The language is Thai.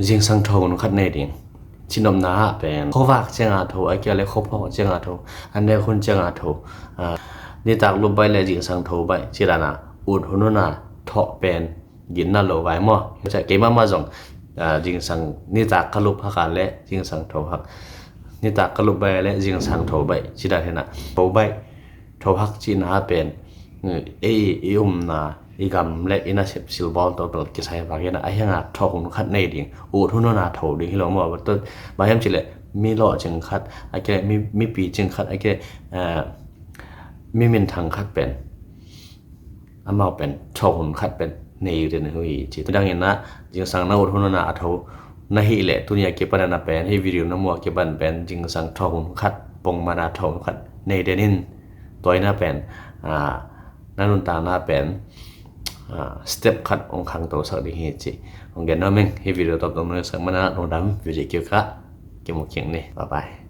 จิงสังโทนคัดในดิงชินอมนาเป็นโควากเจงอาโทไอเกลเลโคพอเจงอาโทอันเดคุณเจงอาโทนี่ตากลุบไปเลยจิงสังโทไปจิรานาอุดหุนนาทอเป็นยินนาโลไว้มอจะเกมาจงจิงสังนี่ตากกลุบพักและจิงสังโทพักนี่ตากกลุบไปและจิงสังโทไปจิราเทนะโทไปโทพักจินาเป็นอุมนาอีกำและอินาเซปซิลบอลตัวเป็นกิจให้บางอย่างไอ้ยังอ่ะทอคุณคัดในดิ่งอุทุนนาโถดิ่งที่เราบอกว่าตัวบางอย่างจิเลยมีหล่อจึงคัดไอ้แกมีปีจึงคัดไอ้แกมีมินทางคัดเป็นอามาเป็นทอคุณคัดเป็นในเรื่องหุยจิตดังอย่างนั้นจึงสั่งนาอุทุนนาโถนาฮิเละตัวนี้เก็บปันนาเป็นให้วิดีโอน้ำมัวเก็บปันเป็นจึงสั่งทอคุณคัดปงมานาโถคัดในเดือนนี้ตัวนี้เป็นนั่นตาหน้าเป็นstep cut ong khang to sak di hi chi ong gen na meng hi video top dom ne sak mana no dam video kyu ka ke mo kyeng ni bye bye